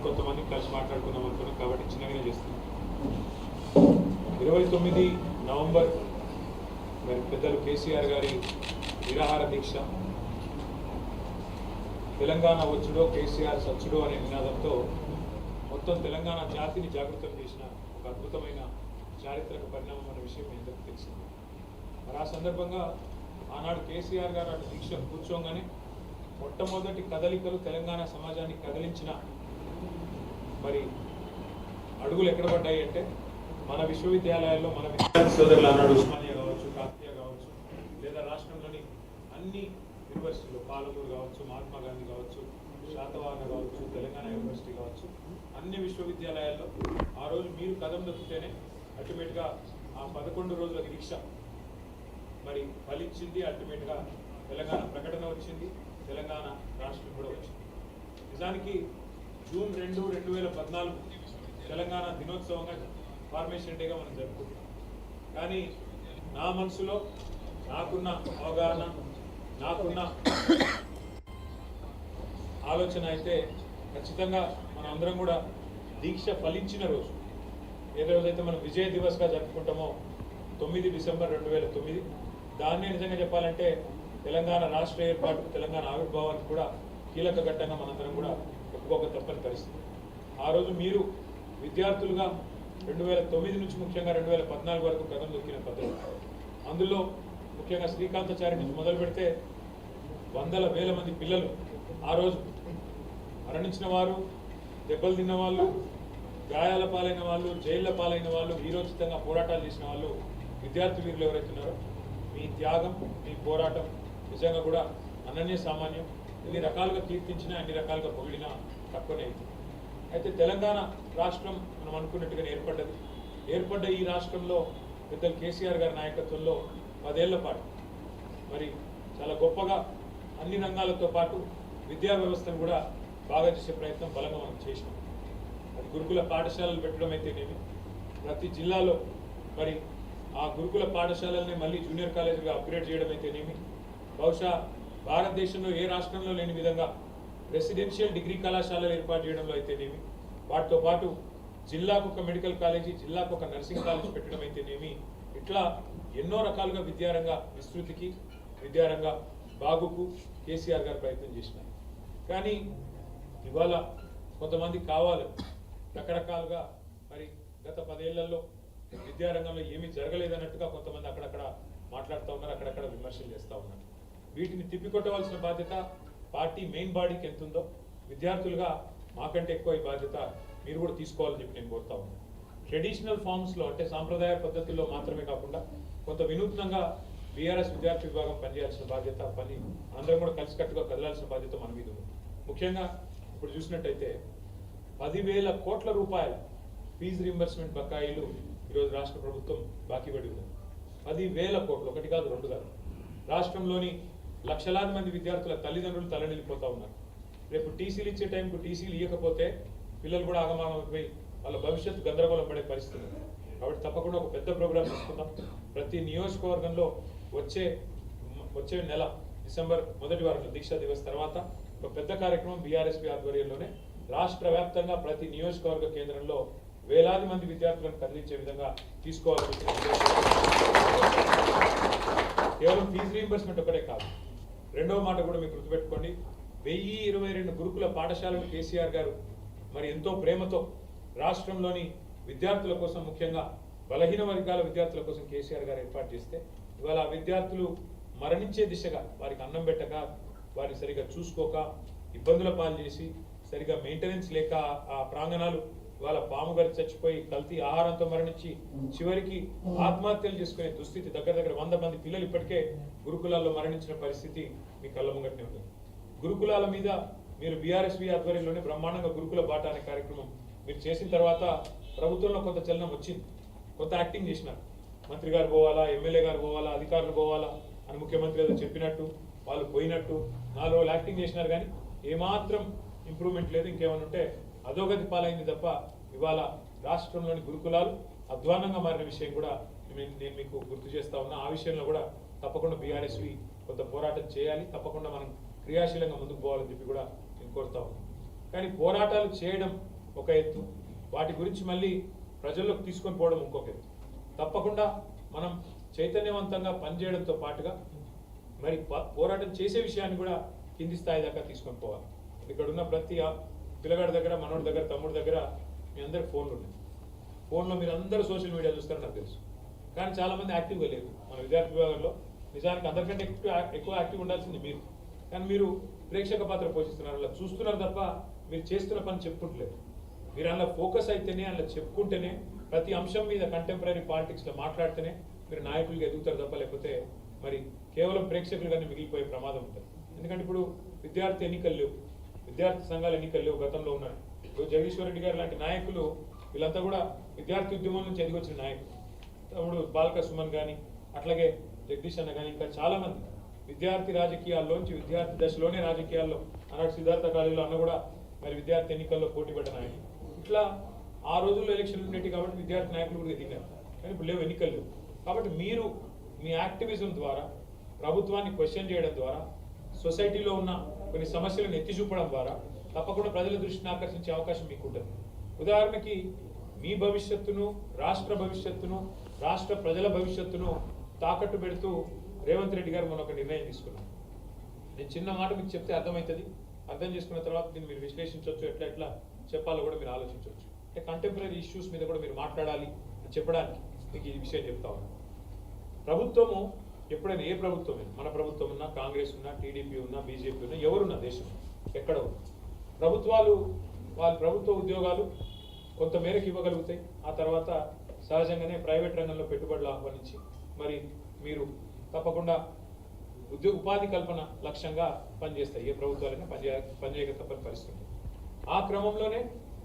కొంతమంది కలిసి మాట్లాడుకుందాం అనుకున్నాం కాబట్టి చిన్నగానే చేస్తున్నాం. 29 నవంబర్ మరి పెద్దలు కేసీఆర్ గారి నిరాహార దీక్ష, తెలంగాణ వచ్చుడో కేసీఆర్ సచ్చుడో అనే నినాదంతో మొత్తం తెలంగాణ జాతిని జాగృతం చేసిన ఒక అద్భుతమైన చారిత్రక పరిణామం అనే విషయం మీ అందరికీ తెలిసింది. మరి ఆ సందర్భంగా ఆనాడు కేసీఆర్ గారు అటు దీక్ష కూర్చోగానే మొట్టమొదటి కదలికలు తెలంగాణ సమాజాన్ని కదిలించిన మరి అడుగులు ఎక్కడ పడ్డాయి అంటే మన విశ్వవిద్యాలయాల్లో మన విద్యార్థి సోదరులు అన్నాడు ఉస్మానియా కావచ్చు, కాకతీయ కావచ్చు, లేదా రాష్ట్రంలోని అన్ని యూనివర్సిటీలు పాలమూరు కావచ్చు, మహాత్మా గాంధీ కావచ్చు, శాతవాహన కావచ్చు, తెలంగాణ యూనివర్సిటీ కావచ్చు, అన్ని విశ్వవిద్యాలయాల్లో ఆ రోజు మీరు కదం దొక్కితేనే అల్టిమేట్గా ఆ 11 రోజుల దీక్ష మరి ఫలించింది. అల్టిమేట్గా తెలంగాణ ప్రకటన వచ్చింది, తెలంగాణ రాష్ట్రం కూడా వచ్చింది. నిజానికి జూన్ 2, 2014 తెలంగాణ దినోత్సవంగా ఫార్మేషన్ డేగా మనం జరుపుకుంటాం. కానీ నా మనసులో నాకున్న అవగాహన, నాకున్న ఆలోచన అయితే ఖచ్చితంగా మనం అందరం కూడా దీక్ష ఫలించిన రోజు ఏ రోజైతే మనం విజయ దివస్గా జరుపుకుంటామో 9 డిసెంబర్ 2009, దాన్నే నిజంగా చెప్పాలంటే తెలంగాణ రాష్ట్ర ఏర్పాటుకు, తెలంగాణ ఆవిర్భావానికి కూడా కీలక ఘట్టంగా మనందరం కూడా ఒప్పుకోక తప్పని పరిస్థితి. ఆ రోజు మీరు విద్యార్థులుగా 2009 నుంచి ముఖ్యంగా 2014 వరకు కథం దొక్కిన పద్ధతి, అందులో ముఖ్యంగా శ్రీకాంతాచారి నుంచి మొదలు పెడితే వందల వేల మంది పిల్లలు ఆ రోజు మరణించిన వారు, దెబ్బలు తిన్న వాళ్ళు, గాయాల పాలైన వాళ్ళు, జైళ్ల పాలైన వాళ్ళు, వీరోచితంగా పోరాటాలు చేసిన వాళ్ళు విద్యార్థి వీరులు ఎవరైతున్నారో మీ త్యాగం, మీ పోరాటం నిజంగా కూడా అనన్య సామాన్యం. ఎన్ని రకాలుగా కీర్తించినా, అన్ని రకాలుగా పొగిడినా తక్కువనే అవుతుంది. అయితే తెలంగాణ రాష్ట్రం మనం అనుకున్నట్టుగానే ఏర్పడ్డ ఈ రాష్ట్రంలో పెద్దలు కేసీఆర్ గారి నాయకత్వంలో 10 ఏళ్ల పాటు మరి చాలా గొప్పగా అన్ని రంగాలతో పాటు విద్యా వ్యవస్థను కూడా బాగా చేసే ప్రయత్నం బలంగా మనం చేసినాం. అది గురుకుల పాఠశాలలు పెట్టడం అయితేనేమి, ప్రతి జిల్లాలో మరి ఆ గురుకుల పాఠశాలల్ని మళ్ళీ జూనియర్ కాలేజీగా అప్గ్రేడ్ చేయడం అయితేనేమి, బహుశా భారతదేశంలో ఏ రాష్ట్రంలో లేని విధంగా రెసిడెన్షియల్ డిగ్రీ కళాశాలలు ఏర్పాటు చేయడంలో అయితేనేమి, వాటితో పాటు జిల్లాకు ఒక మెడికల్ కాలేజీ, జిల్లాకు ఒక నర్సింగ్ కాలేజ్ పెట్టడం అయితేనేమి, ఇట్లా ఎన్నో రకాలుగా విద్యారంగ విస్తృతికి, విద్యారంగ బాగుకు కేసీఆర్ గారు ప్రయత్నం చేసినారు. కానీ ఇవాళ కొంతమంది కావాలి రకరకాలుగా మరి గత 10 ఏళ్లలో విద్యారంగంలో ఏమీ జరగలేదన్నట్టుగా కొంతమంది అక్కడక్కడ మాట్లాడుతూ ఉన్నారు, అక్కడక్కడ విమర్శలు చేస్తూ ఉన్నారు. వీటిని తిప్పికొట్టవలసిన బాధ్యత పార్టీ మెయిన్ బాడీకి ఎంత ఉందో విద్యార్థులుగా మాకంటే ఎక్కువ ఈ బాధ్యత మీరు కూడా తీసుకోవాలని చెప్పి నేను కోరుతా ఉన్నాను. ట్రెడిషనల్ ఫార్మ్స్లో అంటే సాంప్రదాయ పద్ధతుల్లో మాత్రమే కాకుండా కొంత వినూత్నంగా బీఆర్ఎస్ విద్యార్థి విభాగం పనిచేయాల్సిన బాధ్యత, అందరం కూడా కలిసికట్టుగా కదలాల్సిన బాధ్యత మన మీద ఉంది. ముఖ్యంగా ఇప్పుడు చూసినట్టయితే 10,000 కోట్ల రూపాయల ఫీజు రీంబర్స్మెంట్ బకాయిలు ఈరోజు రాష్ట్ర ప్రభుత్వం బాకీ పడి ఉంది. 10,000 కోట్లు, ఒకటి కాదు, 2 కాదు. రాష్ట్రంలోని లక్షలాది మంది విద్యార్థుల తల్లిదండ్రులు తలనిల్లిపోతా ఉన్నారు. రేపు టీసీలు ఇచ్చే టైంకు టీసీలు ఇవ్వకపోతే పిల్లలు కూడా ఆగమాగమైపోయి వాళ్ళ భవిష్యత్తు గందరగోళం పడే పరిస్థితి. కాబట్టి తప్పకుండా ఒక పెద్ద ప్రోగ్రాం తీసుకుందాం. ప్రతి నియోజకవర్గంలో వచ్చే నెల డిసెంబర్ 1వ వారంలో దీక్షా దివస్ తర్వాత ఒక పెద్ద కార్యక్రమం బీఆర్ఎస్పీ ఆధ్వర్యంలోనే రాష్ట్ర వ్యాప్తంగా ప్రతి నియోజకవర్గ కేంద్రంలో వేలాది మంది విద్యార్థులను కదిలించే విధంగా తీసుకోవాలని కేవలం ఫీజు రీయింబర్స్మెంట్ ఒకటే కాదు, రెండవ మాట కూడా మీరు గుర్తుపెట్టుకోండి. 1022 గురుకుల పాఠశాలలు కేసీఆర్ గారు మరి ఎంతో ప్రేమతో రాష్ట్రంలోని విద్యార్థుల కోసం, ముఖ్యంగా బలహీన వర్గాల విద్యార్థుల కోసం కేసీఆర్ గారు ఏర్పాటు చేస్తే ఇవాళ ఆ విద్యార్థులు మరణించే దిశగా, వారికి అన్నం పెట్టక, వారిని సరిగా చూసుకోక, ఇబ్బందుల పాలు చేసి, సరిగా మెయింటెనెన్స్ లేక ఆ ప్రాంగణాలు వాళ్ళ పాము గారి చచ్చిపోయి కల్తీ ఆహారంతో మరణించి చివరికి ఆత్మహత్యలు చేసుకునే దుస్థితి, దగ్గర 100 మంది పిల్లలు ఇప్పటికే గురుకులాల్లో మరణించిన పరిస్థితి మీ కళ్ళ ముంగట్నే ఉంది. గురుకులాల మీద మీరు బీఆర్ఎస్వి ఆధ్వర్యంలోనే బ్రహ్మాండంగా గురుకుల బాట అనే కార్యక్రమం మీరు చేసిన తర్వాత ప్రభుత్వంలో కొంత చలనం వచ్చింది, కొంత యాక్టింగ్ చేసినారు. మంత్రి గారు పోవాలా, ఎమ్మెల్యే గారు పోవాలా, అధికారులు పోవాలా అని ముఖ్యమంత్రి ఏదో చెప్పినట్టు వాళ్ళు పోయినట్టు 4 రోజులు యాక్టింగ్ చేసినారు. కానీ ఏమాత్రం ఇంప్రూవ్మెంట్ లేదు. ఇంకేమైనా ఉంటే అధోగతి పాలైంది తప్ప ఇవాళ రాష్ట్రంలోని గురుకులాలు అధ్వానంగా మారిన విషయం కూడా నేను మీకు గుర్తు చేస్తా ఉన్నా. ఆ విషయంలో కూడా తప్పకుండా బీఆర్ఎస్వి కొంత పోరాటం చేయాలి, తప్పకుండా మనం క్రియాశీలంగా ముందుకు పోవాలని చెప్పి కూడా నేను కోరుతా ఉన్నాను. కానీ పోరాటాలు చేయడం ఒక ఎత్తు, వాటి గురించి మళ్ళీ ప్రజల్లోకి తీసుకొని పోవడం ఇంకొక ఎత్తు. తప్పకుండా మనం చైతన్యవంతంగా పనిచేయడంతో పాటుగా మరి పోరాటం చేసే విషయాన్ని కూడా కింది స్థాయి దాకా తీసుకొని పోవాలి. ఇక్కడ ఉన్న ప్రతి పిల్లగాడి దగ్గర, మనోడి దగ్గర, తమ్ముడి దగ్గర మీ అందరికి ఫోన్లు ఉన్నాయి. ఫోన్లో మీరు అందరూ సోషల్ మీడియా చూస్తారని నాకు తెలుసు. కానీ చాలామంది యాక్టివ్గా లేరు మన విద్యార్థి విభాగంలో. నిజానికి అందరికంటే ఎక్కువ యాక్టివ్ ఉండాల్సింది మీరు. కానీ మీరు ప్రేక్షక పాత్ర పోషిస్తున్నారు, అలా చూస్తున్నారు తప్ప మీరు చేస్తున్న పని చెప్పుకుంటలేరు. మీరు అలా ఫోకస్ అయితేనే, అలా చెప్పుకుంటేనే, ప్రతి అంశం మీద కంటెంపరీ పాలిటిక్స్లో మాట్లాడితేనే మీరు నాయకులుగా ఎదుగుతారు తప్ప లేకపోతే మరి కేవలం ప్రేక్షకులుగానే మిగిలిపోయే ప్రమాదం ఉంటుంది. ఎందుకంటే ఇప్పుడు విద్యార్థి ఎన్నికలు లేవు, విద్యార్థి సంఘాల ఎన్నికలు లేవు, గతంలో ఉన్నారు. ఇప్పుడు జగదీశ్వర్ రెడ్డి గారు లాంటి నాయకులు వీళ్ళంతా కూడా విద్యార్థి ఉద్యమం నుంచి ఎదిగొచ్చిన నాయకులు. తమ్ముడు బాలక సుమన్ కానీ, అట్లాగే జగదీష్ అన్న కానీ, ఇంకా చాలామంది విద్యార్థి రాజకీయాల్లోంచి, విద్యార్థి దశలోనే రాజకీయాల్లో, ఆనాడు సిద్ధార్థ కాలేజీలో అన్న కూడా మరి విద్యార్థి ఎన్నికల్లో పోటీ పడ్డ నాయకులు. ఇట్లా ఆ రోజుల్లో ఎలక్షన్లు ఉండేవి కాబట్టి విద్యార్థి నాయకులు కూడా ఎదిగారు. కానీ ఇప్పుడు లేవు, ఎన్నికలు లేవు. కాబట్టి మీరు మీ యాక్టివిజం ద్వారా, ప్రభుత్వాన్ని క్వశ్చన్ చేయడం ద్వారా, సొసైటీలో ఉన్న కొన్ని సమస్యలను ఎత్తి చూపడం ద్వారా తప్పకుండా ప్రజల దృష్టిని ఆకర్షించే అవకాశం మీకు ఉంటుంది. ఉదాహరణకి మీ భవిష్యత్తును, రాష్ట్ర భవిష్యత్తును, రాష్ట్ర ప్రజల భవిష్యత్తును తాకట్టు పెడుతూ రేవంత్ రెడ్డి గారు మొన్న ఒక నిర్ణయం తీసుకున్నారు. నేను చిన్న మాట మీకు చెప్తే అర్థమవుతుంది. అర్థం చేసుకున్న తర్వాత దీన్ని మీరు విశ్లేషించవచ్చు, ఎట్లా ఎట్లా చెప్పాలో కూడా మీరు ఆలోచించవచ్చు. అంటే కంటెంపరీ ఇష్యూస్ మీద కూడా మీరు మాట్లాడాలి అని చెప్పడానికి మీకు ఈ విషయం చెప్తా ఉన్నాను. ప్రభుత్వము ఎప్పుడైనా, ఏ ప్రభుత్వమైనా, మన ప్రభుత్వం ఉన్నా, కాంగ్రెస్ ఉన్నా, టీడీపీ ఉన్నా, బీజేపీ ఉన్నా, ఎవరున్నా దేశం ఎక్కడ ప్రభుత్వాలు వాళ్ళ ప్రభుత్వ ఉద్యోగాలు కొంత మేరకు ఇవ్వగలుగుతాయి. ఆ తర్వాత సహజంగానే ప్రైవేట్ రంగంలో పెట్టుబడులు ఆహ్వానించి మరి మీరు తప్పకుండా ఉపాధి కల్పన లక్ష్యంగా పనిచేస్తాయి. ఏ ప్రభుత్వాలైనా పనిచేయక తప్పని పరిస్థితి. ఆ క్రమంలోనే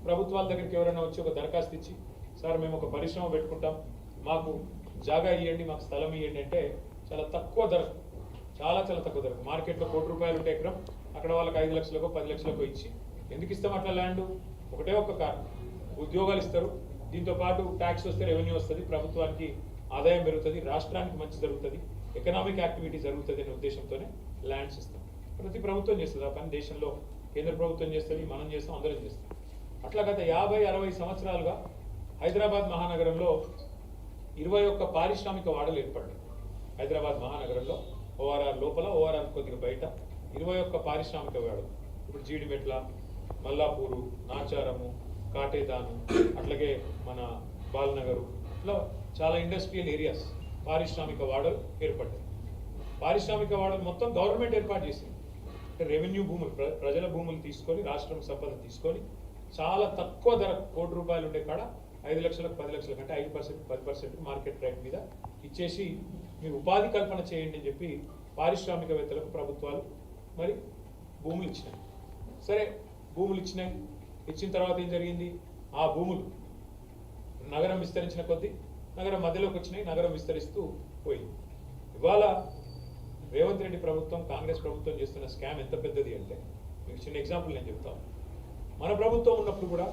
ప్రభుత్వాల దగ్గరికి ఎవరైనా వచ్చి ఒక దరఖాస్తు ఇచ్చి, సార్ మేము ఒక పరిశ్రమ పెట్టుకుంటాం, మాకు జాగా ఇవ్వండి, మాకు స్థలం ఇవ్వండి అంటే చాలా తక్కువ ధర, చాలా తక్కువ ధర. మార్కెట్లో ₹1,00,00,000 ఉంటే ఎకరం, అక్కడ వాళ్ళకి 5 లక్షలకో 10 లక్షలకో ఇచ్చి, ఎందుకు ఇస్తాం అట్లా ల్యాండ్? ఒకటే ఒక్క కారణం, ఉద్యోగాలు ఇస్తారు, దీంతో పాటు ట్యాక్స్ వస్తే రెవెన్యూ వస్తుంది, ప్రభుత్వానికి ఆదాయం పెరుగుతుంది, రాష్ట్రానికి మంచి జరుగుతుంది, ఎకనామిక్ యాక్టివిటీ జరుగుతుంది అనే ఉద్దేశంతోనే ల్యాండ్స్ ఇస్తాం. ప్రతి ప్రభుత్వం చేస్తుంది ఆ పని. దేశంలో కేంద్ర ప్రభుత్వం చేస్తుంది, మనం చేస్తాం, అందరం చేస్తాం. అట్లా గత 50-60 సంవత్సరాలుగా హైదరాబాద్ మహానగరంలో 21 పారిశ్రామిక వాడలు ఏర్పడ్డాయి. హైదరాబాద్ మహానగరంలో ఓఆర్ఆర్ లోపల, ఓఆర్ఆర్ కొద్దిగా బయట 21 పారిశ్రామిక వాడలు. ఇప్పుడు జీడిమెట్ల, మల్లాపూరు, నాచారము, కాటేదాను, అట్లాగే మన బాల్నగరు, ఇట్లా చాలా ఇండస్ట్రియల్ ఏరియాస్, పారిశ్రామిక వాడలు ఏర్పడ్డాయి. పారిశ్రామిక వాడలు మొత్తం గవర్నమెంట్ ఏర్పాటు చేసింది. అంటే రెవెన్యూ భూములు, ప్రజల భూములు తీసుకొని, రాష్ట్రం సంపద తీసుకొని, చాలా తక్కువ ధర ₹1,00,00,000 ఉండే కాడ 5 లక్షలకు 10 లక్షల కంటే 5% 10% మార్కెట్ రేట్ మీద ఇచ్చేసి మీరు ఉపాధి కల్పన చేయండి అని చెప్పి పారిశ్రామికవేత్తలకు ప్రభుత్వాలు మరి భూములు ఇచ్చినాయి. సరే, భూములు ఇచ్చినాయి, ఇచ్చిన తర్వాత ఏం జరిగింది? ఆ భూములు నగరం విస్తరించిన కొద్దీ నగరం మధ్యలోకి వచ్చినాయి, నగరం విస్తరిస్తూ పోయింది. ఇవాళ రేవంత్ రెడ్డి ప్రభుత్వం, కాంగ్రెస్ ప్రభుత్వం చేస్తున్న స్కామ్ ఎంత పెద్దది అంటే, మీకు చిన్న ఎగ్జాంపుల్ నేను చెప్తాను. మన ప్రభుత్వం ఉన్నప్పుడు కూడా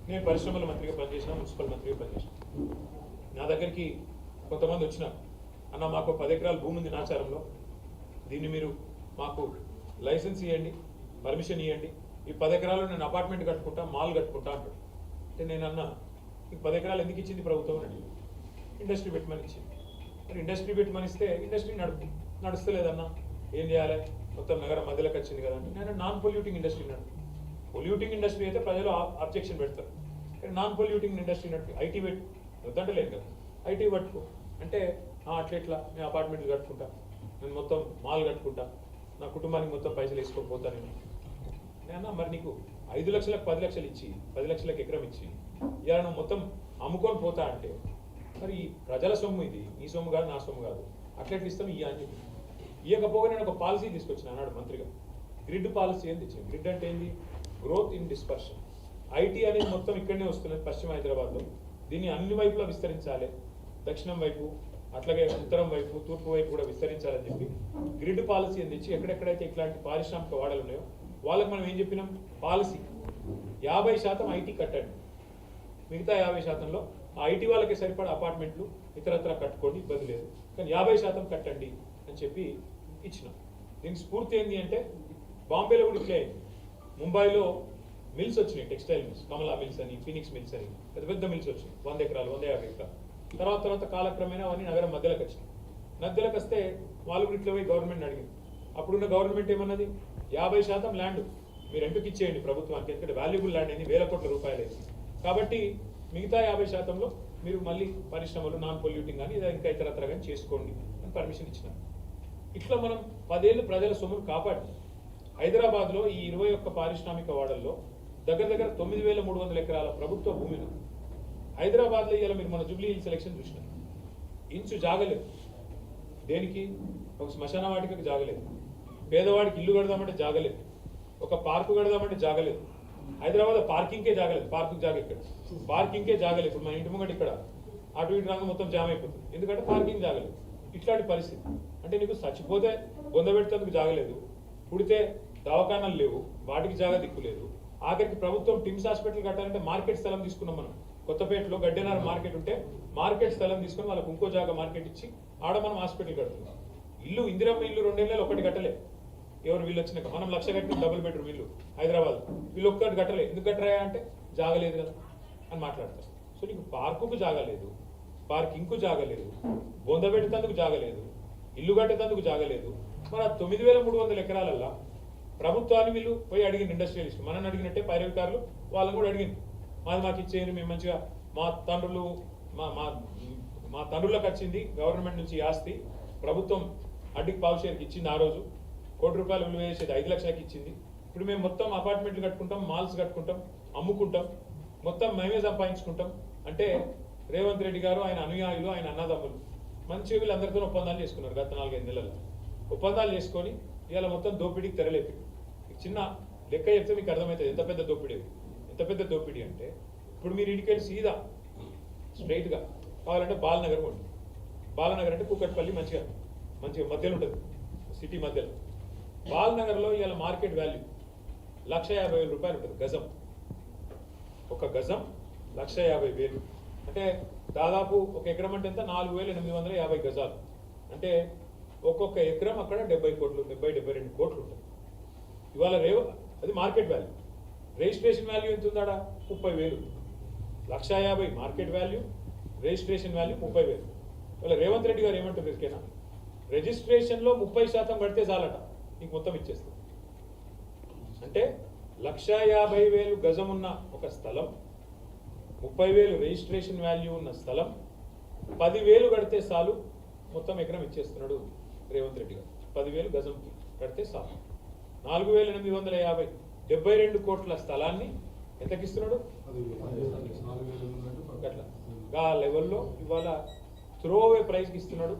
నేను పరిశ్రమల మంత్రిగా పనిచేసిన, మున్సిపల్ మంత్రిగా పనిచేసిన. నా దగ్గరికి కొంతమంది వచ్చినారు, అన్న మాకు 10 ఎకరాల భూమి ఉంది నాచారంలో, దీన్ని మీరు మాకు లైసెన్స్ ఇవ్వండి, పర్మిషన్ ఇవ్వండి, ఈ 10 ఎకరాలు నేను అపార్ట్మెంట్ కట్టుకుంటా, మాల్ కట్టుకుంటా అంటాడు. అంటే నేను అన్నా, ఈ 10 ఎకరాలు ఎందుకు ఇచ్చింది ప్రభుత్వం అని? ఇండస్ట్రీ పెట్టమని ఇచ్చింది. మరి ఇండస్ట్రీ పెట్టమని ఇస్తే ఇండస్ట్రీ నడుస్తలేదన్నా, ఏం చేయాలి? మొత్తం నగరం మధ్యలోకి వచ్చింది కదా అంటే, నేను నాన్ పొల్యూటింగ్ ఇండస్ట్రీ నడుపు. పొల్యూటింగ్ ఇండస్ట్రీ అయితే ప్రజలు అబ్జెక్షన్ పెడతారు, కానీ నాన్ పొల్యూటింగ్ ఇండస్ట్రీ నడుపు. ఐటీ పెట్టు వద్దంటే లేదు కదా, ఐటీ పట్టుకో అంటే అట్లా నేను అపార్ట్మెంట్లు కట్టుకుంటా, నేను మొత్తం మాల్ కట్టుకుంటా, నా కుటుంబానికి మొత్తం పైసలు వేసుకోకపోతా నేను. మరి నీకు 5 లక్షలకు 10 లక్షలు ఇచ్చి, 10 లక్షలకు ఎకరం ఇచ్చి ఇలా నువ్వు మొత్తం అమ్ముకొని పోతా అంటే, మరి ప్రజల సొమ్ము ఇది, నీ సొమ్ము కాదు, నా సొమ్ము కాదు, అట్లెట్లు ఇస్తాం ఇయ్య అని చెప్పి. ఇవ్వకపోగా నేను ఒక పాలసీ తీసుకొచ్చిన అన్నాడు మంత్రిగా, గ్రిడ్ పాలసీ అని తెచ్చాను. గ్రిడ్ అంటే ఏంది? Growth in dispersion. ఐటీ అనేది మొత్తం ఇక్కడనే వస్తున్నది, పశ్చిమ హైదరాబాద్లో. దీన్ని అన్ని వైపులా విస్తరించాలి, దక్షిణం వైపు, అట్లాగే ఉత్తరం వైపు, తూర్పు వైపు కూడా విస్తరించాలని చెప్పి గ్రిడ్ పాలసీ అని తెచ్చి, ఎక్కడెక్కడైతే ఇట్లాంటి పారిశ్రామిక వాడలు ఉన్నాయో వాళ్ళకి మనం ఏం చెప్పినాం? పాలసీ 50% ఐటీ కట్టండి, మిగతా 50%లో ఆ ఐటీ వాళ్ళకి సరిపడా అపార్ట్మెంట్లు ఇతరత్ర కట్టుకోండి, ఇబ్బంది లేదు, కానీ 50% కట్టండి అని చెప్పి ఇచ్చినాం. దీనికి స్ఫూర్తి ఏంటి అంటే, బాంబేలో కూడా ఇట్లే అయింది. ముంబైలో మిల్స్ వచ్చినాయి, టెక్స్టైల్ మిల్స్, కమలా మిల్స్ అని, ఫినిక్స్ మిల్స్ అని, పెద్ద పెద్ద మిల్స్ వచ్చినాయి, 100 ఎకరాలు 150 ఎకరాలు. తర్వాత కాలక్రమేణా అవన్నీ నగరం మధ్యలోకి వచ్చినాయి. మధ్యలోకి వస్తే వాళ్ళు కూడా ఇట్లా పోయి గవర్నమెంట్ అడిగింది. అప్పుడున్న గవర్నమెంట్ ఏమన్నది, 50% ల్యాండ్ మీరు రెంట్కి ఇచ్చేయండి ప్రభుత్వానికి, ఎందుకంటే వాల్యుబుల్ ల్యాండ్ అయింది, 1000 కోట్ల రూపాయలు అయింది కాబట్టి మిగతా 50%లో మీరు మళ్ళీ పరిశ్రమలు నాన్ పొల్యూటింగ్ కానీ ఇంకా ఇతరత్ర కానీ చేసుకోండి అని పర్మిషన్ ఇచ్చినారు. ఇట్లా మనం 10 ఏళ్ళు ప్రజల సొమ్మును కాపాడి హైదరాబాద్లో ఈ 21 పారిశ్రామిక వాడల్లో దగ్గర 9300 ఎకరాల ప్రభుత్వ భూమిని హైదరాబాద్లో ఇవాళ మీరు మన జూబ్లీ హిల్స్ సెలక్షన్ చూసినారు, ఇంచు జాగలేదు. దేనికి? ఒక శ్మశాన వాటికకు జాగలేదు, పేదవాడికి ఇల్లు కడదామంటే జాగలేదు, ఒక పార్కు కడదామంటే జాగలేదు. హైదరాబాద్ పార్కింగ్కే జాగలేదు, పార్కింగ్ జాగ ఇక్కడ, పార్కింగ్కే జాగలేదు. ఇప్పుడు మన ఇంటి ముంగట ఇక్కడ అటు ఇటు రంగం మొత్తం జామ్ అయిపోతుంది, ఎందుకంటే పార్కింగ్ జాగలేదు. ఇట్లాంటి పరిస్థితి అంటే నీకు చచ్చిపోతే బొందబెట్టేందుకు జాగలేదు, పుడితే దవాఖానాలు లేవు, వాటికి జాగా దిక్కులేదు. ఆఖరికి ప్రభుత్వం టిమ్స్ హాస్పిటల్ కట్టాలంటే మార్కెట్ స్థలం తీసుకున్నాం మనం. కొత్తపేటలో గడ్డెనార్ మార్కెట్ ఉంటే మార్కెట్ స్థలం తీసుకుని వాళ్ళకి ఇంకో జాగా మార్కెట్ ఇచ్చి ఆడ మనం హాస్పిటల్ కడుతున్నాం. ఇల్లు ఇందిరమ్మ ఇల్లు 2 ఏళ్ళలో ఒకటి కట్టలే. ఎవరు వీళ్ళు వచ్చినాక మనం 1,00,000 కట్టిన డబుల్ బెడ్రూమ్ ఇల్లు హైదరాబాద్, వీళ్ళు ఒక్కటి కట్టలే. ఎందుకు కట్టరాయా అంటే జాగలేదు కదా అని మాట్లాడతారు. సో నీకు పార్కుకు జాగలేదు, పార్కింగ్కు జాగలేదు, బొంద పెట్టేందుకు జాగలేదు, ఇల్లు కట్టేందుకు జాగలేదు. మన 9300 ఎకరాలల్లా ప్రభుత్వాన్ని వీళ్ళు పోయి అడిగింది. ఇండస్ట్రియలిస్ట్ మనని అడిగినట్టే పైరవికారులు వాళ్ళని కూడా అడిగింది, మాకు ఇచ్చేయండి, మేము మంచిగా మా తండ్రులకు వచ్చింది గవర్నమెంట్ నుంచి ఆస్తి, ప్రభుత్వం అడ్డికి పావు షేర్కి ఇచ్చింది. ఆ రోజు ₹1 కోటి విలువ చేసేది 5 లక్షలకి ఇచ్చింది. ఇప్పుడు మేము మొత్తం అపార్ట్మెంట్లు కట్టుకుంటాం, మాల్స్ కట్టుకుంటాం, అమ్ముకుంటాం, మొత్తం మేమే సంపాదించుకుంటాం అంటే రేవంత్ రెడ్డి గారు, ఆయన అనుయాయులు, ఆయన అన్నదమ్ములు మంచిగా వీళ్ళందరితో ఒప్పందాలు చేసుకున్నారు. గత 4-5 నెలల్లో ఒప్పందాలు చేసుకొని ఇవాళ మొత్తం దోపిడీకి తెరలేపి. చిన్న లెక్క చెప్తే మీకు అర్థమవుతుంది ఎంత పెద్ద దోపిడీ. ఎంత పెద్ద దోపిడీ అంటే ఇప్పుడు మీరు ఇంటికెళ్ళి సీదా స్ట్రైట్గా కావాలంటే బాలనగర్ ఉంటుంది. బాలనగర్ అంటే కూకట్పల్లి మంచిగా మధ్యలో ఉంటుంది, సిటీ మధ్యలో. బాలనగర్లో ఇవాళ మార్కెట్ వాల్యూ 1,50,000 రూపాయలు ఉంటుంది గజం. ఒక గజం 1,50,000 అంటే దాదాపు ఒక ఎకరం అంటే ఎంత, 4,850 గజాలు. అంటే ఒక్కొక్క ఎకరం అక్కడ 70 కోట్లు, 72 కోట్లు ఉంటుంది ఇవాళ. అది మార్కెట్ వాల్యూ. రిజిస్ట్రేషన్ వాల్యూ ఎంత ఉందాడా? 30,000. 1,50,000 మార్కెట్ వాల్యూ, రిజిస్ట్రేషన్ వాల్యూ 30,000. ఇవాళ రేవంత్ రెడ్డి గారు ఏమంటారు, ఇదికేనా రిజిస్ట్రేషన్లో 30% పడితే చాలట నీకు మొత్తం ఇచ్చేస్తుంది. అంటే 1,50,000 గజం ఉన్న ఒక స్థలం, 30,000 రిజిస్ట్రేషన్ వాల్యూ ఉన్న స్థలం, 10,000 కడితే చాలు మొత్తం ఎకరం ఇచ్చేస్తున్నాడు రేవంత్ రెడ్డి గారు. 10,000 గజంకి కడితే చాలు. 4,850 72 కోట్ల స్థలాన్ని ఎంతకిస్తున్నాడు? అట్లా ఆ లెవెల్లో ఇవాళ త్రోవే ప్రైస్కి ఇస్తున్నాడు.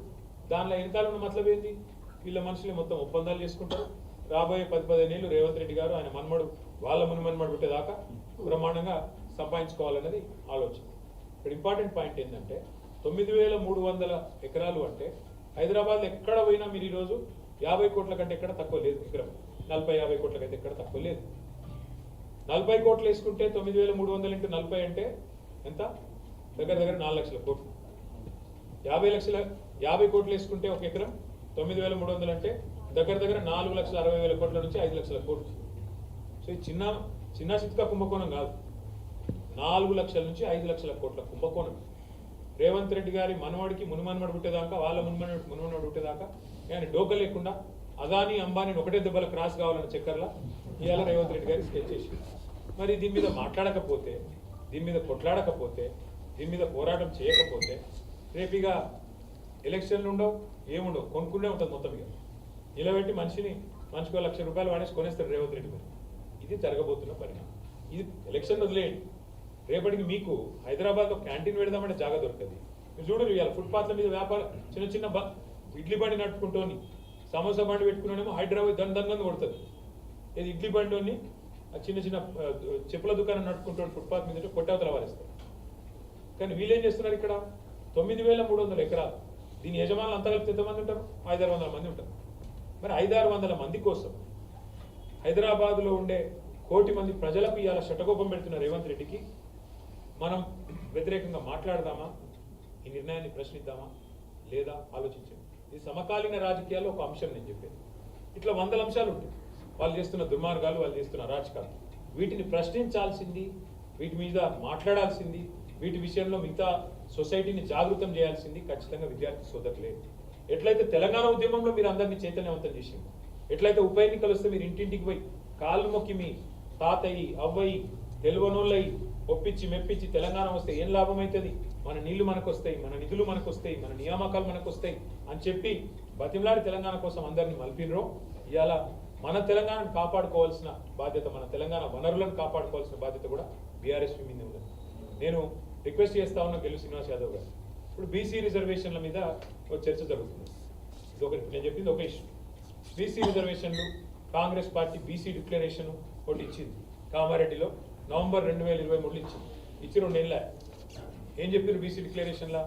దానిలో వెనకాల ఉన్న మతలబ్ ఏంది? వీళ్ళ మనుషులు మొత్తం ఒప్పందాలు చేసుకుంటారు. రాబోయే 10-15 ఏళ్ళు రేవంత్ రెడ్డి గారు ఆయన మన్మడు వాళ్ళ మున్మన్మడు పెట్టేదాకా బ్రహ్మాండంగా సంపాదించుకోవాలన్నది ఆలోచన. ఇక్కడ ఇంపార్టెంట్ పాయింట్ ఏంటంటే 9,300 ఎకరాలు అంటే హైదరాబాద్ ఎక్కడ పోయినా మీరు ఈరోజు 50 కోట్ల కంటే ఎక్కడ తక్కువ లేదు. ఎకరం 40-50 కోట్ల కంటే ఎక్కడ తక్కువ లేదు. 40 కోట్లు వేసుకుంటే 9,300 × 40 అంటే ఎంత? దగ్గర 4 లక్షల కోట్లు. 50 కోట్లు వేసుకుంటే ఒక ఎకరం 9,300 అంటే దగ్గర 4,60,000 కోట్ల నుంచి 5 లక్షల కోట్లు. సో ఇది చిన్న చిత్కా కుంభకోణం కాదు, 4 లక్షల నుంచి 5 లక్షల కోట్ల కుంభకోణం. రేవంత్ రెడ్డి గారి మనవాడికి మునుమన్మడు పుట్టేదాకా, వాళ్ళ మునుమన్మడు పుట్టేదాకా ఆయన డోక లేకుండా అదానీ అంబానీని ఒకటే దెబ్బల క్రాస్ కావాలన్న చక్కర్లా ఇవాళ రేవంత్ రెడ్డి గారికి స్కెచ్ చేసి, మరి దీని మీద మాట్లాడకపోతే, దీని మీద కొట్లాడకపోతే, దీని మీద పోరాటం చేయకపోతే రేపిగా ఎలక్షన్లు ఉండవు, ఏముండవు, కొనుక్కునే ఉంటుంది మొత్తం. ఇక నిలబెట్టి మనిషికి ₹1,00,000 వాడేసి కొనేస్తారు రేవంత్ రెడ్డి గారు. ఇది జరగబోతున్న పరిణామం. ఇది ఎలక్షన్ వదిలేయండి, రేపటికి మీకు హైదరాబాద్లో క్యాంటీన్ పెడదామంటే జాగా దొరకదు. మీరు చూడరు ఇవాళ ఫుట్పాత్ల మీద వ్యాపారం, చిన్న ఇడ్లీ బండి నట్టుకుంటోని, సమోసా బండి పెట్టుకున్నానేమో హైదరాబాద్ దందని కొడుతుంది. ఇది ఇడ్లీ బండిని చిన్న చెప్పుల దుకాణం నట్టుకుంటాడు ఫుట్పాత్ మీద కొట్టవతల వారేస్తారు. కానీ వీళ్ళేం చేస్తున్నారు? ఇక్కడ 9,300 ఎకరాలు, దీని యజమానులు అంతా కలిపి ఎంతమంది ఉంటారు? 500-600 మంది ఉంటారు. మరి 500-600 మంది కోసం హైదరాబాద్లో ఉండే 1 కోటి మంది ప్రజలకు ఇవాళ శటకోపం పెడుతున్న రేవంత్ రెడ్డికి మనం వ్యతిరేకంగా మాట్లాడదామా? ఈ నిర్ణయాన్ని ప్రశ్నిద్దామా లేదా ఆలోచించండి. ఇది సమకాలీన రాజకీయాల్లో ఒక అంశం. నేను చెప్పేది ఇట్లా 100 అంశాలు ఉంటాయి. వాళ్ళు చేస్తున్న దుర్మార్గాలు, వాళ్ళు చేస్తున్న అరాచకాలు. వీటిని ప్రశ్నించాల్సింది, వీటి మీద మాట్లాడాల్సింది, వీటి విషయంలో మిగతా సొసైటీని జాగృతం చేయాల్సింది ఖచ్చితంగా విద్యార్థి సోదరులే. ఎట్లయితే తెలంగాణ ఉద్యమంలో మీరు అందరినీ చైతన్యవంతం చేసింది, ఎట్లయితే ఉప ఎన్నికలు వస్తే మీరు ఇంటింటికి పోయి కాళ్ళు మొక్కి మీ తాతయ్యి అవ్వయి తెలువనోళ్ళయి ఒప్పించి మెప్పించి తెలంగాణ వస్తే ఏం లాభం అవుతుంది, మన నీళ్లు మనకు వస్తాయి, మన నిధులు మనకు వస్తాయి, మన నియామకాలు మనకు వస్తాయి అని చెప్పి బతిమలాడి తెలంగాణ కోసం అందరినీ మలిపినరో, ఇవాళ మన తెలంగాణను కాపాడుకోవాల్సిన బాధ్యత, మన తెలంగాణ వనరులను కాపాడుకోవాల్సిన బాధ్యత కూడా బీఆర్ఎస్పీ మీద ఉంది. నేను రిక్వెస్ట్ చేస్తా ఉన్నా గెలు శ్రీనివాస్ యాదవ్ గారు, ఇప్పుడు బీసీ రిజర్వేషన్ల మీద ఒక చర్చ జరుగుతుంది. ఇది ఒకటి నేను చెప్పింది ఒక ఇష్యూ. బీసీ రిజర్వేషన్లు కాంగ్రెస్ పార్టీ బీసీ డిక్లరేషన్ ఒకటి ఇచ్చింది కామారెడ్డిలో నవంబర్ 2023 ఇచ్చింది. ఇచ్చి 2 నెలల ఏం చెప్పారు బీసీ డిక్లరేషన్లా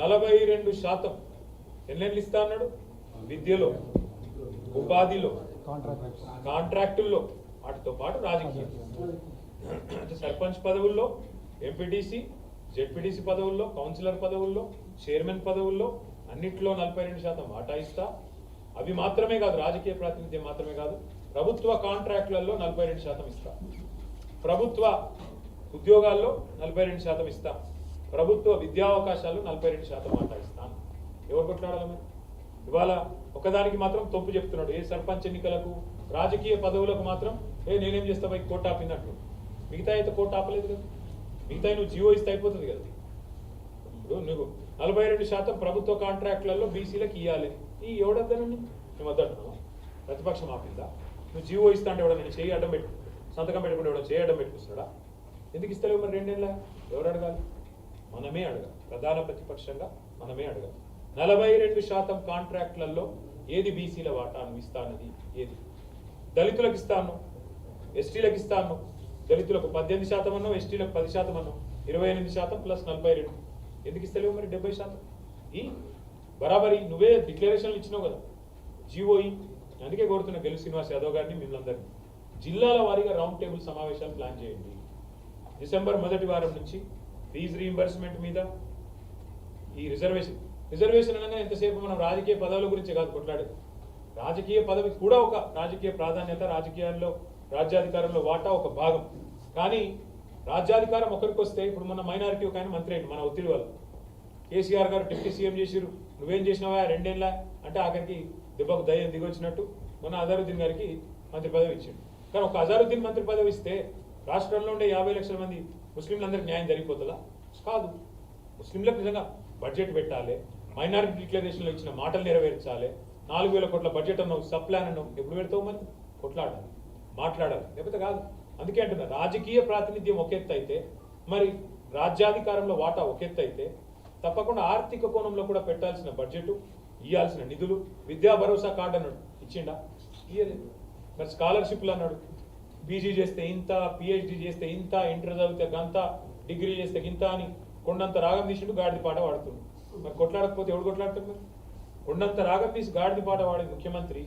42% ఎన్నెళ్ళు ఇస్తా అన్నాడు, విద్యలో, ఉపాధిలో, కాంట్రాక్టుల్లో, వాటితో పాటు రాజకీయం అంటే సర్పంచ్ పదవుల్లో, ఎంపీటీసీ జెడ్పీటీసీ పదవుల్లో, కౌన్సిలర్ పదవుల్లో, చైర్మన్ పదవుల్లో అన్నిట్లో 42% వాటా ఇస్తా. అవి మాత్రమే కాదు, రాజకీయ ప్రాతినిధ్యం మాత్రమే కాదు, ప్రభుత్వ కాంట్రాక్టులలో 42% ఇస్తా, ప్రభుత్వ ఉద్యోగాల్లో 42% ఇస్తా, ప్రభుత్వ విద్యావకాశాల్లో 42% వాటా ఇస్తాను. ఎవరు కొట్లాడాలి మరి? ఇవాళ ఒకదానికి మాత్రం తప్పు చెప్తున్నాడు, ఏ సర్పంచ్ ఎన్నికలకు రాజకీయ పదవులకు మాత్రం నేనేం చేస్తా పోయి కోర్టు ఆపిందంటు. మిగతా అయితే కోర్టు ఆపలేదు కదా, మిగతా నువ్వు జీవో ఇస్తే అయిపోతుంది కదా. ఇప్పుడు నువ్వు 42% ప్రభుత్వ కాంట్రాక్టులలో బీసీలకు ఇవ్వాలి, ఈ ఎవడద్దనండి మేము వద్దంటున్నావు, ప్రతిపక్షం ఆపిందా? నువ్వు జీవో ఇస్తా అంటే ఎవడ నేను చేయి అడ్డం పెట్టు, సంతకం పెట్టుకుంటే ఎవడో చేయి అడ్డం పెట్టుకొస్తాడా? ఎందుకు ఇస్తలేవు మరి 2 నెలల? ఎవరు అడగాలి? మనమే అడగాలి, ప్రధాన ప్రతిపక్షంగా మనమే అడగాలి. 42% కాంట్రాక్టులలో ఏది బీసీల వాటాను ఇస్తానది, ఏది దళితులకు ఇస్తాను, ఎస్టీలకు ఇస్తాను, దళితులకు 18% అన్నావు, ఎస్టీలకు 10% అన్నావు, 28% ప్లస్ 42 ఎందుకు ఇస్తలేవు మరి 70%? ఈ బరాబరి నువ్వే డిక్లరేషన్లు ఇచ్చినావు కదా, జీవోఈ. అందుకే కోరుతున్న గెలు శ్రీనివాస్ యాదవ్ గారిని మిమ్మల్ని జిల్లాల వారీగా రౌండ్ టేబుల్ సమావేశాలు ప్లాన్ చేయండి. డిసెంబర్ 1వ వారం నుంచి ఫీజు రీయింబర్స్మెంట్ మీద, ఈ రిజర్వేషన్ అనగా ఎంతసేపు మనం రాజకీయ పదవుల గురించి కాదు కొట్లాడేది, రాజకీయ పదవి కూడా ఒక రాజకీయ ప్రాధాన్యత, రాజకీయాల్లో రాజ్యాధికారంలో వాటా ఒక భాగం. కానీ రాజ్యాధికారం ఒకరికి వస్తే, ఇప్పుడు మన మైనారిటీ ఒక ఆయన మంత్రి అయింది మన ఒత్తిడి వల్ల, కేసీఆర్ గారు డిప్యూటీ సీఎం చేసిరు, నువ్వేం చేసినావా 2 ఏళ్ళ అంటే ఆఖరికి దెబ్బకు దయ్యం దిగొచ్చినట్టు మొన్న అజారుద్దీన్ గారికి మంత్రి పదవి ఇచ్చిండు. కానీ ఒక అజారుద్దీన్ మంత్రి పదవి ఇస్తే రాష్ట్రంలో ఉండే 50 లక్షల మంది ముస్లింలందరికీ న్యాయం జరిగిపోతుందా? కాదు. ముస్లింలకు నిజంగా బడ్జెట్ పెట్టాలి, మైనారిటీ డిక్లరేషన్లో ఇచ్చిన మాటలు నెరవేర్చాలి, 4,000 కోట్ల బడ్జెట్ అన్నావు, సబ్ ప్లాన్ అన్నావు, ఎప్పుడు పెడతావు మరి? కొట్లాడాలి, మాట్లాడాలి, లేకపోతే కాదు. అందుకే అంటున్నా, రాజకీయ ప్రాతినిధ్యం ఒక ఎత్తు అయితే, మరి రాజ్యాధికారంలో వాటా ఒక ఎత్తు అయితే, తప్పకుండా ఆర్థిక కోణంలో కూడా పెట్టాల్సిన బడ్జెట్, ఇవ్వాల్సిన నిధులు, విద్యా భరోసా కార్డు అన్నాడు, ఇచ్చిండా? ఇయ్యలేదు. మరి స్కాలర్షిప్లు అన్నాడు, పీజీ చేస్తే ఇంత, పిహెచ్డి చేస్తే ఇంత, ఇంటర్ చదివితే గంత, డిగ్రీ చేస్తే గింత అని కొండంత రాగం తీసిండు, గాడిది పాట వాడుతుంది. మరి కొట్లాడకపోతే ఎవడు కొట్లాడుతుంది? మరి కొండంత రాగం తీసి గాడిది పాట వాడే ముఖ్యమంత్రి,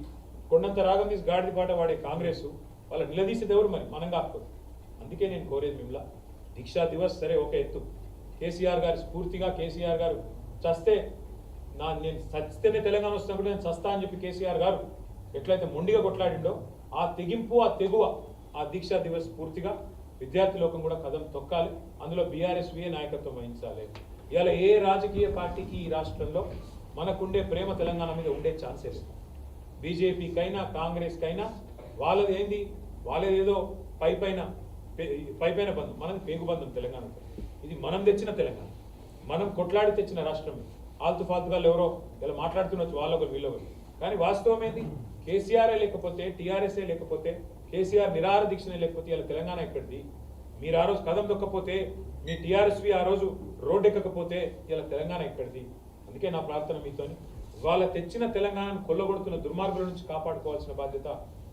కొండంత రాగం తీసి గాడిది పాట వాడే కాంగ్రెస్, వాళ్ళ నిలదీసేది ఎవరు? మరి మనం కాకపోతే. అందుకే నేను కోరేది మిమ్మల్ని, దీక్షా దివస్ సరే ఒక ఎత్తు, కేసీఆర్ గారి స్ఫూర్తిగా, కేసీఆర్ గారు చస్తే నేను చస్తేనే తెలంగాణ వస్తున్నప్పుడు నేను చస్తా అని చెప్పి కేసీఆర్ గారు ఎట్లయితే మొండిగా కొట్లాడిండో, ఆ తెగింపు, ఆ తెగువ, ఆ దీక్షా దివస్ స్ఫూర్తిగా విద్యార్థి లోకం కూడా కదం తొక్కాలి. అందులో బీఆర్ఎస్వీఏ నాయకత్వం వహించాలి. ఇవాళ ఏ రాజకీయ పార్టీకి ఈ రాష్ట్రంలో మనకుండే ప్రేమ తెలంగాణ మీద ఉండే ఛాన్సే లేదు. బీజేపీకైనా కాంగ్రెస్కైనా వాళ్ళది ఏంది, వాళ్ళేదో పైపైన బంధం, మనది పేగుబంధం తెలంగాణతో. ఇది మనం తెచ్చిన తెలంగాణ, మనం కొట్లాడి తెచ్చిన రాష్ట్రం. ఆల్తు ఫాల్తుగా ఎవరో ఇలా మాట్లాడుతున్నచ్చు, వాళ్ళొకరు వీళ్ళొకరు. కానీ వాస్తవం ఏంది, కేసీఆర్ఏ లేకపోతే, టీఆర్ఎస్ఏ లేకపోతే, కేసీఆర్ నిరాహార దీక్షనే లేకపోతే ఇలా తెలంగాణ ఎక్కడిది? మీరు ఆ రోజు కదం దొక్కపోతే, మీ టీఆర్ఎస్వి ఆ రోజు రోడ్డు ఎక్కకపోతే ఇలా తెలంగాణ ఎక్కడిది? అందుకే నా ప్రార్థన మీతోని, వాళ్ళ తెచ్చిన తెలంగాణను కొల్లగొడుతున్న దుర్మార్గుల నుంచి కాపాడుకోవాల్సిన బాధ్యత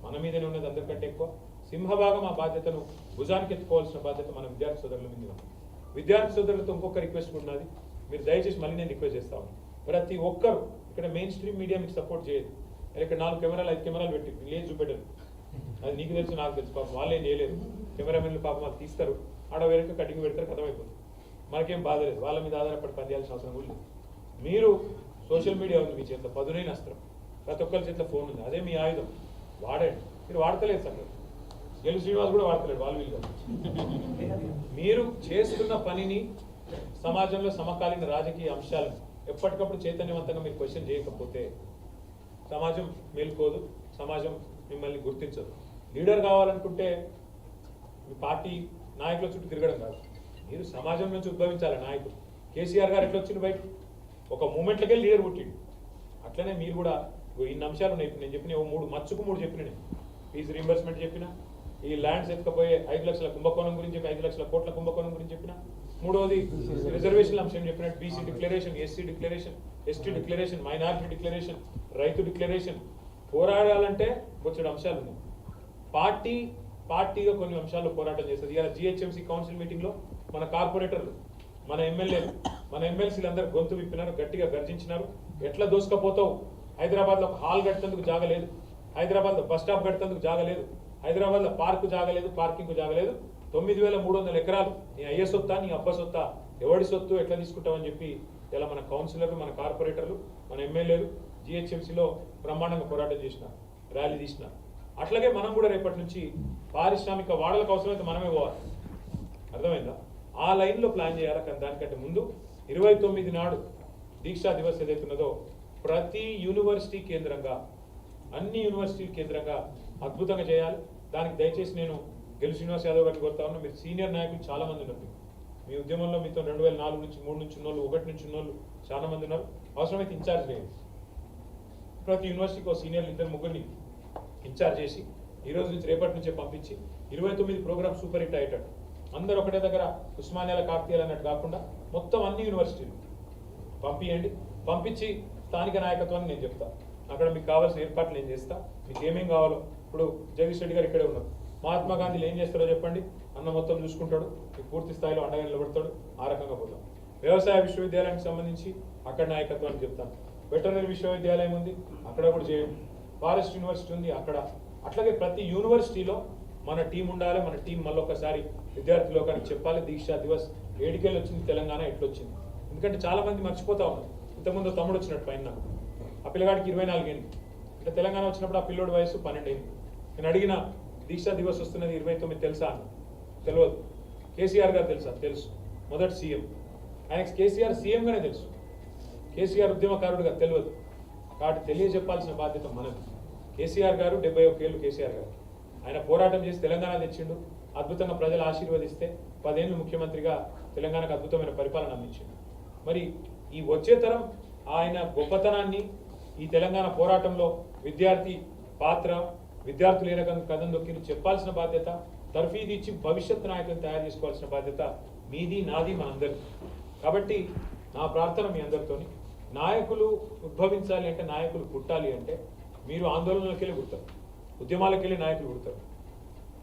మన మీదనే ఉన్నది. అందరికంటే ఎక్కువ సింహభాగం ఆ బాధ్యతను భుజానికి ఎత్తుకోవాల్సిన బాధ్యత మన విద్యార్థి సోదరుల మీద ఉంది. విద్యార్థి సోదరులతో ఇంకొక రిక్వెస్ట్ ఉన్నది, మీరు దయచేసి మళ్ళీ నేను రిక్వెస్ట్ చేస్తాను, ప్రతి ఒక్కరు ఇక్కడ మెయిన్ స్ట్రీమ్ మీడియా మీకు సపోర్ట్ చేయదు. ఇక్కడ 4 కెమెరాలు 5 కెమెరాలు పెట్టి లేదు చూపెట్టరు, అది నీకు తెలుసు నాకు తెలుసు. పాపం వాళ్ళేం చేయలేదు, కెమెరామెన్లు పాపం వాళ్ళు తీస్తారు, ఆడ వేరే కటింగ్ పెడతారు, కథమైపోతుంది. మనకేం బాధ లేదు, వాళ్ళ మీద ఆధారపడి పనిచేయాల్సిన అవసరం కూడా లేదు. మీరు సోషల్ మీడియా ఉంది మీ చేతిలో, పదునైన అస్త్రం, ప్రతి ఒక్కరి చేతిలో ఫోన్ ఉంది, అదే మీ ఆయుధం, వాడండి. మీరు వాడతలేదు సార్, గెలు శ్రీనివాస్ కూడా వాడతలేడు వాళ్ళు వీళ్ళు. మీరు చేస్తున్న పనిని సమాజంలో సమకాలీన రాజకీయ అంశాలను ఎప్పటికప్పుడు చైతన్యవంతంగా మీరు క్వశ్చన్ చేయకపోతే సమాజం మేల్కోదు, సమాజం మిమ్మల్ని గుర్తించదు. లీడర్ కావాలనుకుంటే మీ పార్టీ నాయకుల చుట్టూ తిరగడం కాదు, మీరు సమాజం నుంచి ఉద్భవించాలి నాయకుడు. కేసీఆర్ గారు ఎట్లా వచ్చిండు బయట, ఒక మూమెంట్లకే లీడర్ పుట్టిండు. అట్లనే మీరు కూడా ఇన్ని అంశాలు ఉన్నాయి. నేను చెప్పిన మూడు చెప్పిన నేను ఫీజు రీంబర్స్మెంట్ చెప్పిన, ఈ ల్యాండ్స్ ఎత్తుకపోయే 5 లక్షల కుంభకోణం గురించి చెప్పి 5 లక్షల కోట్ల కుంభకోణం గురించి చెప్పిన, మూడవది రిజర్వేషన్ అంశం చెప్పినట్టు BC declaration, SC declaration, ST declaration, minority declaration, రైతు డిక్లరేషన్. పోరాడాలంటే వచ్చే అంశాలు ఉన్నాయి. పార్టీగా కొన్ని అంశాల్లో పోరాటం చేస్తుంది. ఇలా జిహెచ్ఎంసీ కౌన్సిల్ మీటింగ్లో మన కార్పొరేటర్లు, మన ఎమ్మెల్యేలు, మన ఎమ్మెల్సీలు అందరూ గొంతు విప్పినారు, గట్టిగా గర్జించినారు. ఎట్లా దోసుకపోతావు, హైదరాబాద్లో ఒక హాల్ కట్టేందుకు జాగలేదు, హైదరాబాద్లో బస్ స్టాప్ కట్టేందుకు జాగలేదు, హైదరాబాద్లో పార్కు జాగలేదు, పార్కింగ్ జాగలేదు, 9,300 ఎకరాలు నీ అయ్య సొత్తా నీ అబ్బ సొత్తా, ఎవడి సొత్తు ఎట్లా తీసుకుంటామని చెప్పి ఇలా మన కౌన్సిలర్లు, మన కార్పొరేటర్లు, మన ఎమ్మెల్యేలు జిహెచ్ఎంసీలో బ్రహ్మాండంగా పోరాటం చేసినారు, ర్యాలీ తీసినారు. అట్లాగే మనం కూడా రేపటి నుంచి పారిశ్రామిక వాడలకు అవసరమైతే మనమే పోవాలి. అర్థమైందా? ఆ లైన్లో ప్లాన్ చేయాలి. కానీ దానికంటే ముందు 29 నాడు దీక్షా దివస్ ఏదైతున్నదో ప్రతి యూనివర్సిటీ కేంద్రంగా, అన్ని యూనివర్సిటీ కేంద్రంగా అద్భుతంగా చేయాలి. దానికి దయచేసి నేను గెలు శ్రీనివాస్ యాదవ్ గారిని కోరుతా ఉన్నా. మీరు సీనియర్ నాయకులు చాలా మంది ఉన్నారు. మీ ఉద్యమంలో మీతో 2004 నుంచి 3 నుంచి ఉన్నోళ్ళు, 1 నుంచి ఉన్నోళ్ళు చాలా మంది ఉన్నారు. అవసరమైతే ఇన్ఛార్జ్ చేయండి. ప్రతి యూనివర్సిటీకి ఒక సీనియర్లు 2-3 ఇన్ఛార్జ్ చేసి ఈరోజు నుంచి రేపటి నుంచే పంపించి 29 ప్రోగ్రామ్ సూపర్ హిట్ అయ్యేటట్టు అందరూ ఒకటే దగ్గర ఉస్మానియాల కాకతీయాలు అన్నట్టు కాకుండా మొత్తం అన్ని యూనివర్సిటీలు పంపించండి. పంపించి స్థానిక నాయకత్వాన్ని నేను చెప్తా. అక్కడ మీకు కావాల్సిన ఏర్పాట్లు నేను చేస్తా. మీకు ఏమేం కావాలో ఇప్పుడు జగదీష్ రెడ్డి గారు ఇక్కడే ఉన్నారు. మహాత్మా గాంధీలు ఏం చేస్తారో చెప్పండి, అన్న మొత్తం చూసుకుంటాడు, మీకు పూర్తి స్థాయిలో అండగా నిలబడతాడు. ఆ రకంగా పోతాం. వ్యవసాయ విశ్వవిద్యాలయానికి సంబంధించి అక్కడ నాయకత్వాన్ని చెప్తాను. వెటర్నరీ విశ్వవిద్యాలయం ఉంది, అక్కడ కూడా చేయండి. ఫారెస్ట్ యూనివర్సిటీ ఉంది అక్కడ. అట్లాగే ప్రతి యూనివర్సిటీలో మన టీం ఉండాలి. మన టీం మళ్ళొకసారి విద్యార్థి లోకానికి చెప్పాలి. దీక్షా దివస్ ఏడికెళ్ళి వచ్చింది, తెలంగాణ ఎట్లొచ్చింది. ఎందుకంటే చాలా మంది మర్చిపోతా ఉన్నారు. ఇంతకుముందు తమ్ముడు వచ్చినట్టు పైన నాకు ఆ పిల్లగాడికి 24 ఏళ్ళు, అంటే తెలంగాణ వచ్చినప్పుడు ఆ పిల్లోడి వయసు 12 ఏళ్ళు. నేను అడిగిన దీక్షా దివస్ వస్తున్నది 29 తెలుసా అన్న, తెలియదు. కేసీఆర్ గారు తెలుసా? తెలుసు, మొదటి సీఎం. ఆయనకి కేసీఆర్ సీఎంగానే తెలుసు, కేసీఆర్ ఉద్యమకారుడుగా తెలియదు. కాబట్టి తెలియజెప్పాల్సిన బాధ్యత మనది. కేసీఆర్ గారు 71 ఏళ్ళు కేసీఆర్ గారు, ఆయన పోరాటం చేసి తెలంగాణ తెచ్చిండు. అద్భుతంగా ప్రజలు ఆశీర్వదిస్తే 10 ఏళ్ళు ముఖ్యమంత్రిగా తెలంగాణకు అద్భుతమైన పరిపాలన అందించిండు. మరి ఈ వచ్చే తరం ఆయన గొప్పతనాన్ని ఈ తెలంగాణ పోరాటంలో విద్యార్థి పాత్ర, విద్యార్థులు ఏ రకంగా కథం దొక్కిని చెప్పాల్సిన బాధ్యత, తర్ఫీదు ఇచ్చి భవిష్యత్ నాయకులను తయారు చేసుకోవాల్సిన బాధ్యత మీది, నాది, మనందరిది. కాబట్టి నా ప్రార్థన మీ అందరితోని, నాయకులు ఉద్భవించాలి అంటే, నాయకులు పుట్టాలి అంటే మీరు ఆందోళనలకు వెళ్ళి పుడతారు, ఉద్యమాలకు వెళ్ళి నాయకులు పుడతారు.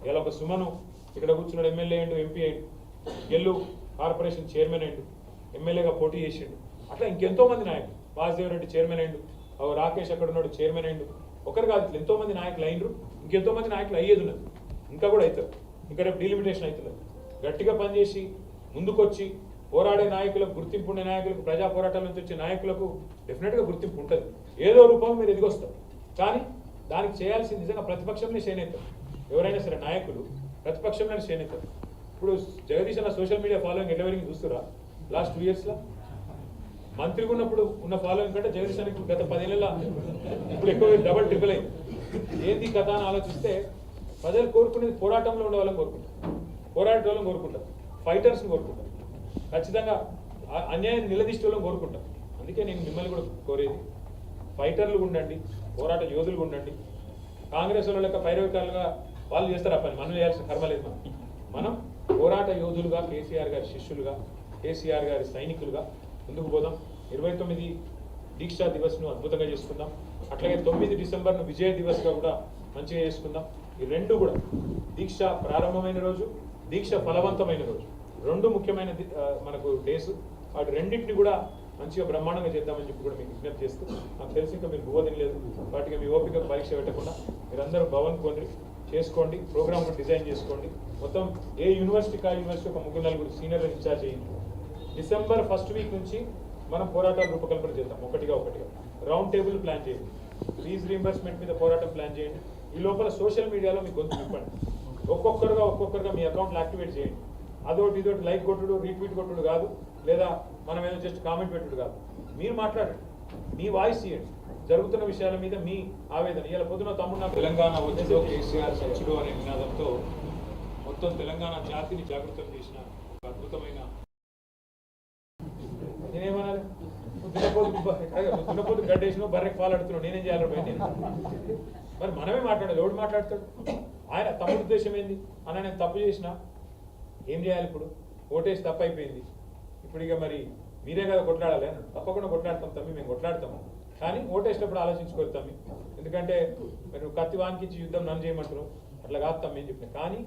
ఇలా ఒక సుమను ఇక్కడ కూర్చున్నాడు, ఎమ్మెల్యే అయ్యిండు, ఎంపీ అయ్యిండు, గెల్లు కార్పొరేషన్ చైర్మన్ అయ్యిండు, ఎమ్మెల్యేగా పోటీ చేసిండు. అట్లా ఇంకెంతో మంది నాయకులు, వాసుదేవ్ రెడ్డి చైర్మన్ అయ్యిండు, రాకేష్ అక్కడ ఉన్నాడు చైర్మన్ అయ్యిండు. ఒకరు కాదు, ఎంతో మంది నాయకులు అయినరు, ఇంకెంతో మంది నాయకులు అయ్యేది ఉన్నది, ఇంకా కూడా అవుతారు. ఇంకా రేపు డీలిమిటేషన్ అవుతున్నది. గట్టిగా పనిచేసి ముందుకొచ్చి పోరాడే నాయకులకు, గుర్తింపు ఉండే నాయకులకు, ప్రజా పోరాటాల నుంచి వచ్చే నాయకులకు డెఫినెట్గా గుర్తింపు ఉంటుంది. ఏదో రూపంలో మీరు ఎదిగొస్తారు. కానీ దానికి చేయాల్సింది నిజంగా ప్రతిపక్షంలో చేనేతారు. ఎవరైనా సరే నాయకులు ప్రతిపక్షంలోనే చేనేతారు. ఇప్పుడు జగదీష్ అన్న సోషల్ మీడియా ఫాలోయింగ్ ఎట్లవరకు చూస్తురా? లాస్ట్ 2 yearsలో మంత్రిగా ఉన్నప్పుడు ఉన్న ఫాలోయింగ్ కంటే జగదీష్ అన్నకి గత 10 ఏళ్ళ ఇప్పుడు ఎక్కువ డబల్ ట్రిపుల్ అయింది. ఏంది కథ అని ఆలోచిస్తే ప్రజలు కోరుకునేది పోరాటంలో ఉండే వాళ్ళని కోరుకుంటారు, పోరాడే వాళ్ళని కోరుకుంటారు, ఫైటర్స్ని కోరుకుంటారు, ఖచ్చితంగా అన్యాయం నిలదీసే వాళ్ళని కోరుకుంటారు. అందుకే నేను మిమ్మల్ని కూడా కోరేది, ఫైటర్లు ఉండండి, పోరాట యోధులు ఉండండి. కాంగ్రెస్ వాళ్ళ లెక్క పైరవికారులుగా వాళ్ళు చేస్తారు ఆ పని, మనం చేయాల్సిన కర్మ లేదు. మనం పోరాట యోధులుగా, కేసీఆర్ గారి శిష్యులుగా, కేసీఆర్ గారి సైనికులుగా ముందుకు పోదాం. 29 దీక్షా దివస్ను అద్భుతంగా చేసుకుందాం. అట్లాగే 9 డిసెంబర్ను విజయ దివస్గా కూడా మంచిగా చేసుకుందాం. ఈ రెండు కూడా దీక్ష ప్రారంభమైన రోజు, దీక్ష ఫలవంతమైన రోజు, రెండు ముఖ్యమైన మనకు డేస్. వాటి రెండింటిని కూడా మంచిగా బ్రహ్మాండంగా చేద్దామని చెప్పి కూడా మీకు విజ్ఞప్తి చేస్తూ, నాకు తెలిసి ఇంకా మీరు బువ్వ తినలేదు, వాటికి మీ ఓపిక పరీక్ష పెట్టకుండా మీరందరూ భవన్ కొండ్రి చేసుకోండి, ప్రోగ్రామ్ డిజైన్ చేసుకోండి. మొత్తం ఏ యూనివర్సిటీకి ఆ యూనివర్సిటీ ఒక 3-4 సీనియర్లు ఇన్ఛార్జ్ చేయండి. డిసెంబర్ ఫస్ట్ వీక్ నుంచి మనం పోరాటాలు రూపకల్పన చేద్దాం. ఒకటిగా రౌండ్ టేబుల్ ప్లాన్ చేయండి, ఫీజు రీంబర్స్మెంట్ మీద పోరాటం ప్లాన్ చేయండి. ఈ లోపల సోషల్ మీడియాలో మీ గొంతు నింపండి. ఒక్కొక్కరుగా మీ అకౌంట్లు యాక్టివేట్ చేయండి. ఇదోటి లైక్ కొట్టుడు రీట్వీట్ కొట్టుడు కాదు, లేదా మనం ఏదో జస్ట్ కామెంట్ పెట్టుడు కాదు. మీరు మాట్లాడండి, మీ వాయిస్ ఇవ్వండి, జరుగుతున్న విషయాల మీద మీ ఆవేదన. ఇలా పొద్దున తమ్ముడు నాకు తెలంగాణ వచ్చేదో కేసీఆర్ సచ్చుడు అనే నినాదంతో మొత్తం తెలంగాణ జాతిని జాగృతం చేసిన ఒక అద్భుతమైన, నేనేమనాలి, దున్నపోతు గడ్డేసినావు, బర్రెకి పాలాడుతున్నావు, నేనేం చేయాలి బయట? మరి మనమే మాట్లాడాలి, ఎవడు మాట్లాడతాడు? ఆయన తమ్ముడు ఉద్దేశం ఏంది అన్న, నేను తప్పు చేసినా ఏం చేయాలి? ఇప్పుడు ఓటేసి తప్పు అయిపోయింది, ఇప్పుడు ఇక మరి మీరే కదా కొట్లాడాలి అని. తప్పకుండా కొట్లాడతాం తమ్మి, మేము కొట్లాడతాము, కానీ ఓటేసినప్పుడు ఆలోచించుకోరు తమ్మి. ఎందుకంటే మీరు కత్తి వానికించి యుద్ధం నన్ను చేయమంటారు, అట్లా కాదు తమ్మి అని చెప్పిన. కానీ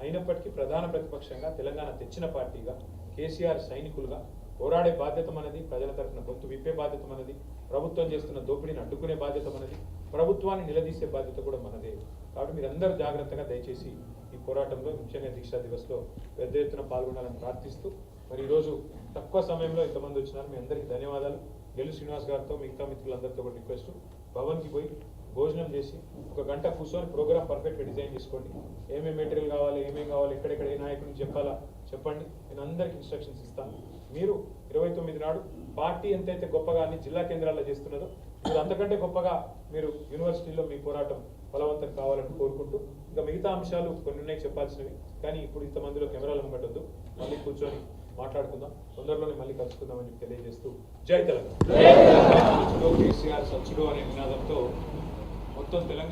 అయినప్పటికీ ప్రధాన ప్రతిపక్షంగా తెలంగాణ తెచ్చిన పార్టీగా, కేసీఆర్ సైనికులుగా పోరాడే బాధ్యత మనది, ప్రజల తరఫున గొంతు విప్పే బాధ్యత మనది, ప్రభుత్వం చేస్తున్న దోపిడీని అడ్డుకునే బాధ్యత మనది, ప్రభుత్వాన్ని నిలదీసే బాధ్యత కూడా మనదే. కాబట్టి మీరందరూ జాగ్రత్తగా దయచేసి ఈ పోరాటంలో, ముఖ్యంగా దీక్షా దివస్లో పెద్ద ఎత్తున పాల్గొనాలని ప్రార్థిస్తూ, మరి ఈరోజు తక్కువ సమయంలో ఇంతమంది వచ్చినారు, మీ అందరికీ ధన్యవాదాలు. గెలు శ్రీనివాస్ గారితో మిగతా మిత్రులందరితో కూడా రిక్వెస్ట్, భవన్కి పోయి భోజనం చేసి ఒక గంట కూర్చొని ప్రోగ్రామ్ పర్ఫెక్ట్గా డిజైన్ చేసుకోండి. ఏమేమి మెటీరియల్ కావాలి, ఏమేమి కావాలి, ఎక్కడెక్కడ ఏ నాయకుడిని చెప్పాలా చెప్పండి, నేను అందరికి ఇన్స్ట్రక్షన్స్ ఇస్తాను. మీరు 29 నాడు పార్టీ ఎంతైతే గొప్పగా అన్ని జిల్లా కేంద్రాల్లో చేస్తున్నదో, మీరు అంతకంటే గొప్పగా మీరు యూనివర్సిటీలో మీ పోరాటం బలవంతం కావాలని కోరుకుంటూ, ఇంకా మిగతా అంశాలు కొన్ని ఉన్నాయి చెప్పాల్సినవి, కానీ ఇప్పుడు ఇంతమందిలో కెమెరాలు ఉండొద్దు, మళ్ళీ కూర్చొని మాట్లాడుకుందాం, తొందరలోనే మళ్ళీ కలుసుకుందామని చెప్పి తెలియజేస్తూ, జై తెలంగాణ. కేసీఆర్ సచ్చుడు అనే నినాదంతో మొత్తం తెలంగాణ